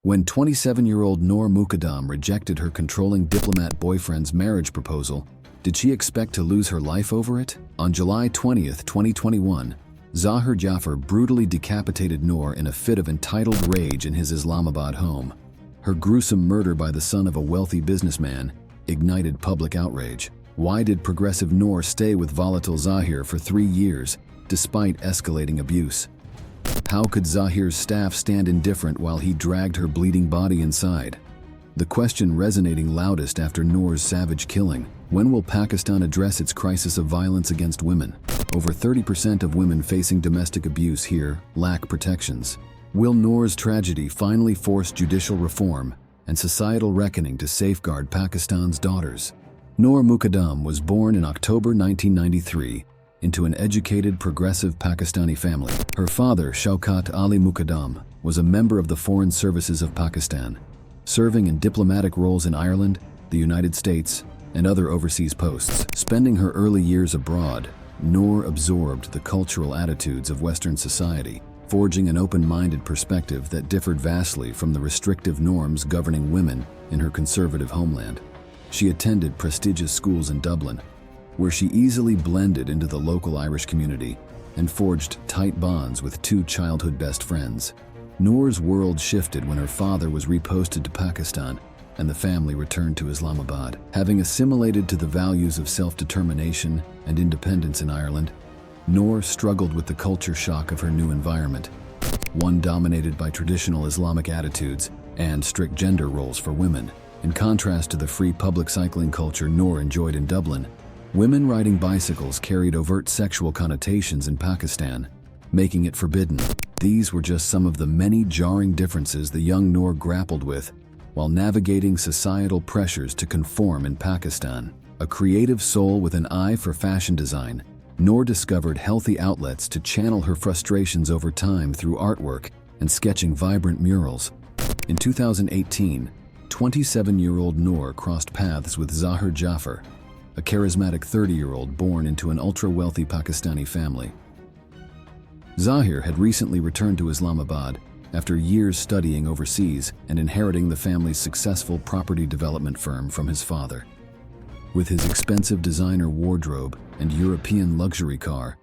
When 27-year-old Noor Mukadam rejected her controlling diplomat boyfriend's marriage proposal, did she expect to lose her life over it? On July 20th, 2021, Zahir Jaffer brutally decapitated Noor in a fit of entitled rage in his Islamabad home. Her gruesome murder by the son of a wealthy businessman ignited public outrage. Why did progressive Noor stay with volatile Zahir for 3 years, despite escalating abuse? How could Zahir's staff stand indifferent while he dragged her bleeding body inside? The question resonating loudest after Noor's savage killing: when will Pakistan address its crisis of violence against women? Over 30% of women facing domestic abuse here lack protections. Will Noor's tragedy finally force judicial reform and societal reckoning to safeguard Pakistan's daughters? Noor Mukadam was born in October 1993 into an educated, progressive Pakistani family. Her father, Shaukat Mukadam, was a member of the Foreign Services of Pakistan, serving in diplomatic roles in Ireland, the United States, and other overseas posts. Spending her early years abroad, Noor absorbed the cultural attitudes of Western society, forging an open-minded perspective that differed vastly from the restrictive norms governing women in her conservative homeland. She attended prestigious schools in Dublin, where she easily blended into the local Irish community and forged tight bonds with 2 childhood best friends. Noor's world shifted when her father was reposted to Pakistan and the family returned to Islamabad. Having assimilated to the values of self-determination and independence in Ireland, Noor struggled with the culture shock of her new environment, one dominated by traditional Islamic attitudes and strict gender roles for women. In contrast to the free public cycling culture Noor enjoyed in Dublin, women riding bicycles carried overt sexual connotations in Pakistan, making it forbidden. These were just some of the many jarring differences the young Noor grappled with while navigating societal pressures to conform in Pakistan. A creative soul with an eye for fashion design, Noor discovered healthy outlets to channel her frustrations over time through artwork and sketching vibrant murals. In 2018, 27-year-old Noor crossed paths with Zahir Jaffer, a charismatic 30-year-old born into an ultra-wealthy Pakistani family. Zahir had recently returned to Islamabad after years studying overseas and inheriting the family's successful property development firm from his father. With his expensive designer wardrobe and European luxury car,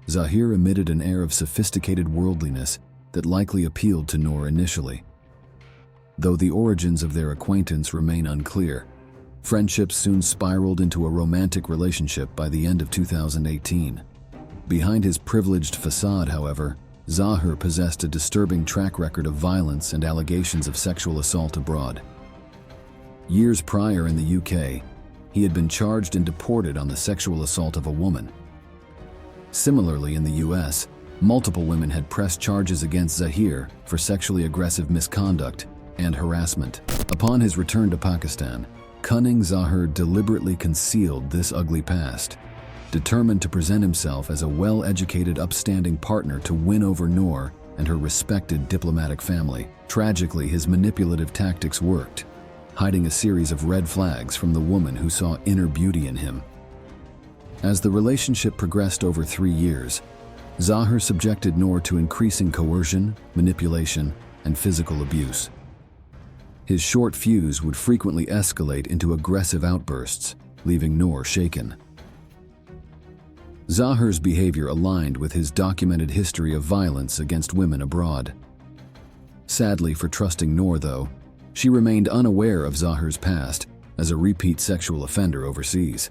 Zahir emitted an air of sophisticated worldliness that likely appealed to Noor initially. Though the origins of their acquaintance remain unclear, friendships soon spiraled into a romantic relationship by the end of 2018. Behind his privileged facade, however, Zahir possessed a disturbing track record of violence and allegations of sexual assault abroad. Years prior in the UK, he had been charged and deported on the sexual assault of a woman. Similarly, in the US, multiple women had pressed charges against Zahir for sexually aggressive misconduct and harassment. Upon his return to Pakistan, cunning Zahir deliberately concealed this ugly past, determined to present himself as a well-educated, upstanding partner to win over Noor and her respected diplomatic family. Tragically, his manipulative tactics worked, hiding a series of red flags from the woman who saw inner beauty in him. As the relationship progressed over 3 years, Zahir subjected Noor to increasing coercion, manipulation, and physical abuse. His short fuse would frequently escalate into aggressive outbursts, leaving Noor shaken. Zahir's behavior aligned with his documented history of violence against women abroad. Sadly for trusting Noor, though, she remained unaware of Zahir's past as a repeat sexual offender overseas.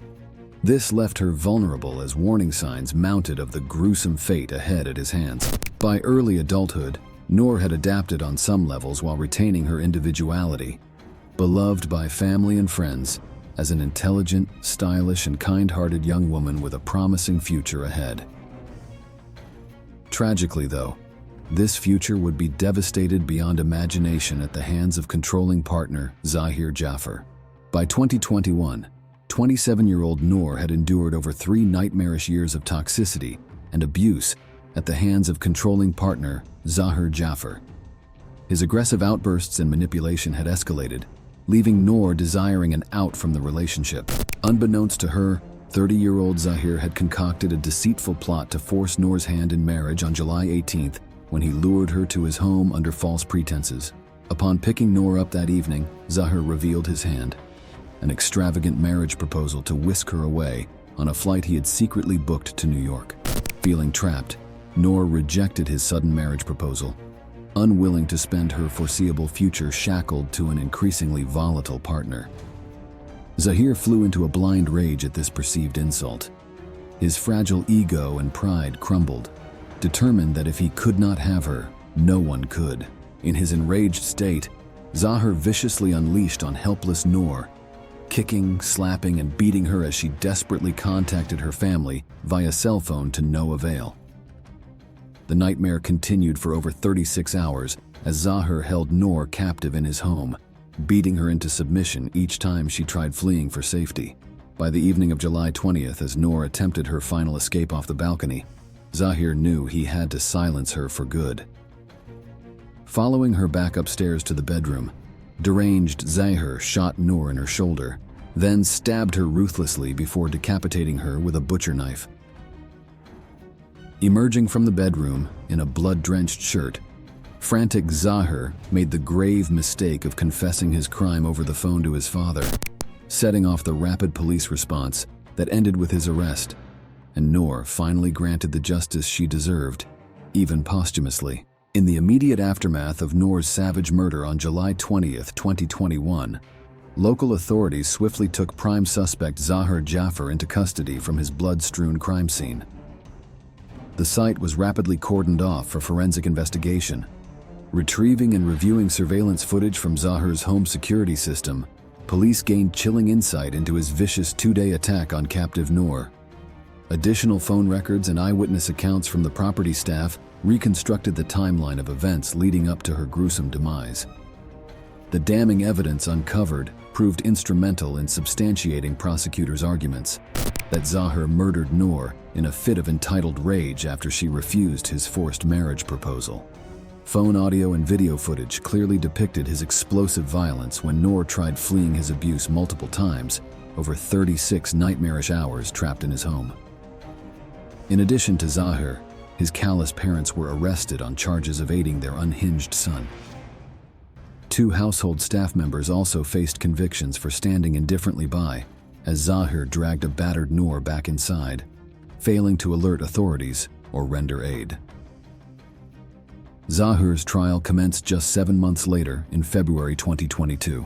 This left her vulnerable as warning signs mounted of the gruesome fate ahead at his hands. By early adulthood, Noor had adapted on some levels while retaining her individuality. Beloved by family and friends as an intelligent, stylish, and kind-hearted young woman with a promising future ahead. Tragically, though, this future would be devastated beyond imagination at the hands of controlling partner Zahir Jaffer. By 2021, 27-year-old Noor had endured over 3 nightmarish years of toxicity and abuse at the hands of controlling partner Zahir Jaffer. His aggressive outbursts and manipulation had escalated, leaving Noor desiring an out from the relationship. Unbeknownst to her, 30-year-old Zahir had concocted a deceitful plot to force Noor's hand in marriage on July 18th when he lured her to his home under false pretenses. Upon picking Noor up that evening, Zahir revealed his hand, an extravagant marriage proposal to whisk her away on a flight he had secretly booked to New York. Feeling trapped, Noor rejected his sudden marriage proposal, unwilling to spend her foreseeable future shackled to an increasingly volatile partner. Zahir flew into a blind rage at this perceived insult. His fragile ego and pride crumbled, determined that if he could not have her, no one could. In his enraged state, Zahir viciously unleashed on helpless Noor, kicking, slapping, and beating her as she desperately contacted her family via cell phone to no avail. The nightmare continued for over 36 hours as Zahir held Noor captive in his home, beating her into submission each time she tried fleeing for safety. By the evening of July 20th, as Noor attempted her final escape off the balcony, Zahir knew he had to silence her for good. Following her back upstairs to the bedroom, deranged Zahir shot Noor in her shoulder, then stabbed her ruthlessly before decapitating her with a butcher knife. Emerging from the bedroom in a blood-drenched shirt, frantic Zahir made the grave mistake of confessing his crime over the phone to his father, setting off the rapid police response that ended with his arrest, and Noor finally granted the justice she deserved, even posthumously. In the immediate aftermath of Noor's savage murder on July 20th, 2021, local authorities swiftly took prime suspect Zahir Jaffer into custody from his blood-strewn crime scene. The site was rapidly cordoned off for forensic investigation. Retrieving and reviewing surveillance footage from Zahir's home security system, police gained chilling insight into his vicious two-day attack on captive Noor. Additional phone records and eyewitness accounts from the property staff reconstructed the timeline of events leading up to her gruesome demise. The damning evidence uncovered proved instrumental in substantiating prosecutors' arguments that Zahir murdered Noor in a fit of entitled rage after she refused his forced marriage proposal. Phone audio and video footage clearly depicted his explosive violence when Noor tried fleeing his abuse multiple times over 36 nightmarish hours trapped in his home. In addition to Zahir, his callous parents were arrested on charges of aiding their unhinged son. 2 household staff members also faced convictions for standing indifferently by as Zahir dragged a battered Noor back inside, failing to alert authorities or render aid. Zahir's trial commenced just 7 months later in February 2022.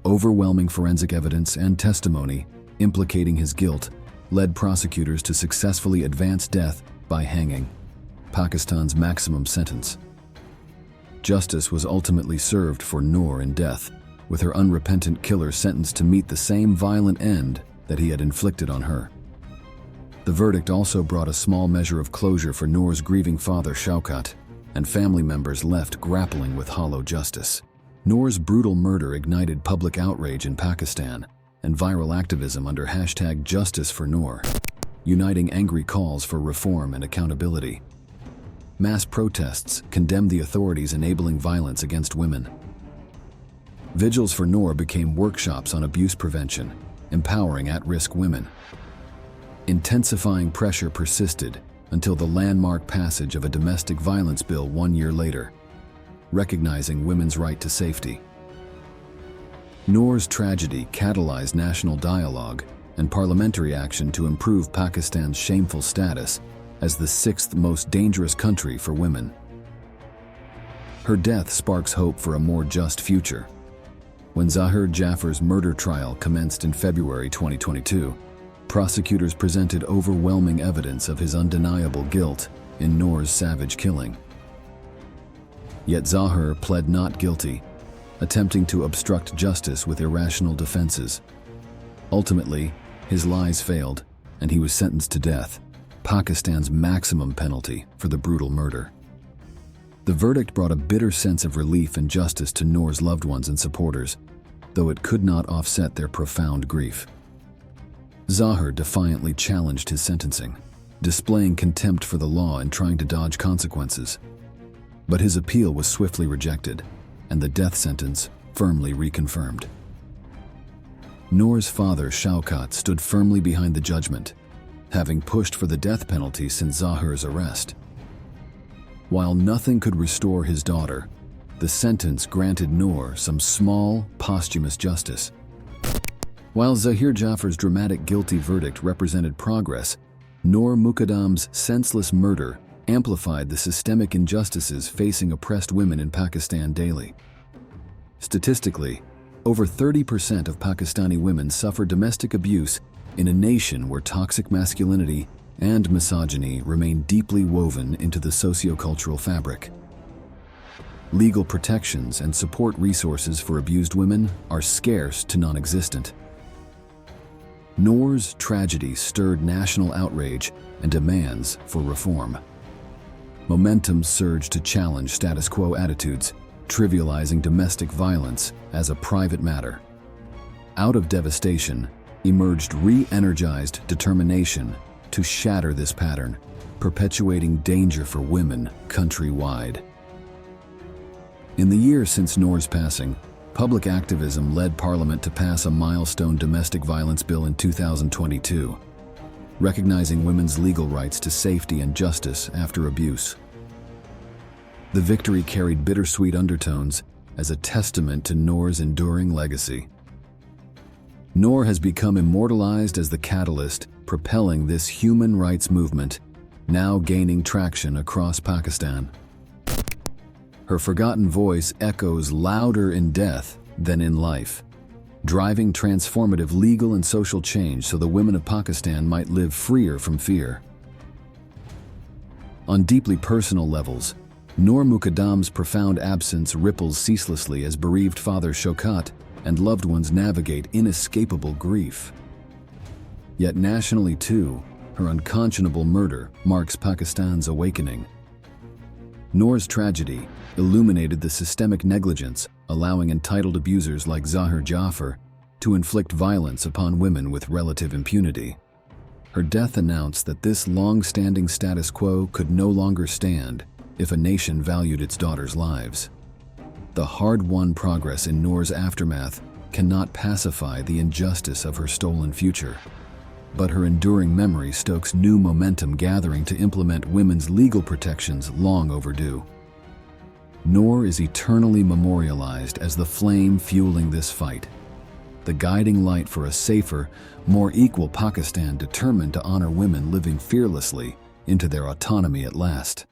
Overwhelming forensic evidence and testimony implicating his guilt led prosecutors to successfully advance death by hanging, Pakistan's maximum sentence. Justice was ultimately served for Noor in death, with her unrepentant killer sentenced to meet the same violent end that he had inflicted on her. The verdict also brought a small measure of closure for Noor's grieving father Shaukat, and family members left grappling with hollow justice. Noor's brutal murder ignited public outrage in Pakistan and viral activism under #JusticeForNoor, uniting angry calls for reform and accountability. Mass protests condemned the authorities enabling violence against women. Vigils for Noor became workshops on abuse prevention, empowering at-risk women. Intensifying pressure persisted until the landmark passage of a domestic violence bill 1 year later, recognizing women's right to safety. Noor's tragedy catalyzed national dialogue and parliamentary action to improve Pakistan's shameful status as the 6th most dangerous country for women. Her death sparks hope for a more just future. When Zahir Jaffer's murder trial commenced in February 2022, prosecutors presented overwhelming evidence of his undeniable guilt in Noor's savage killing. Yet Zahir pled not guilty, attempting to obstruct justice with irrational defenses. Ultimately, his lies failed, and he was sentenced to death, Pakistan's maximum penalty for the brutal murder. The verdict brought a bitter sense of relief and justice to Noor's loved ones and supporters, though it could not offset their profound grief. Zahir defiantly challenged his sentencing, displaying contempt for the law and trying to dodge consequences. But his appeal was swiftly rejected, and the death sentence firmly reconfirmed. Noor's father, Shaukat, stood firmly behind the judgment, having pushed for the death penalty since Zahir's arrest. While nothing could restore his daughter, the sentence granted Noor some small, posthumous justice. While Zahir Jaffer's dramatic guilty verdict represented progress, Noor Mukadam's senseless murder amplified the systemic injustices facing oppressed women in Pakistan daily. Statistically, over 30% of Pakistani women suffer domestic abuse in a nation where toxic masculinity and misogyny remain deeply woven into the sociocultural fabric. Legal protections and support resources for abused women are scarce to non-existent. Noor's tragedy stirred national outrage and demands for reform. Momentum surged to challenge status quo attitudes, trivializing domestic violence as a private matter. Out of devastation emerged re-energized determination to shatter this pattern, perpetuating danger for women countrywide. In the year since Noor's passing, public activism led Parliament to pass a milestone domestic violence bill in 2022, recognizing women's legal rights to safety and justice after abuse. The victory carried bittersweet undertones as a testament to Noor's enduring legacy. Noor has become immortalized as the catalyst propelling this human rights movement, now gaining traction across Pakistan. Her forgotten voice echoes louder in death than in life, driving transformative legal and social change so the women of Pakistan might live freer from fear. On deeply personal levels, Noor Mukadam's profound absence ripples ceaselessly as bereaved father Shaukat and loved ones navigate inescapable grief. Yet nationally too, her unconscionable murder marks Pakistan's awakening. Noor's tragedy illuminated the systemic negligence allowing entitled abusers like Zahir Jaffer to inflict violence upon women with relative impunity. Her death announced that this long-standing status quo could no longer stand if a nation valued its daughters' lives. The hard-won progress in Noor's aftermath cannot pacify the injustice of her stolen future, but her enduring memory stokes new momentum gathering to implement women's legal protections long overdue. Noor is eternally memorialized as the flame fueling this fight, the guiding light for a safer, more equal Pakistan determined to honor women living fearlessly into their autonomy at last.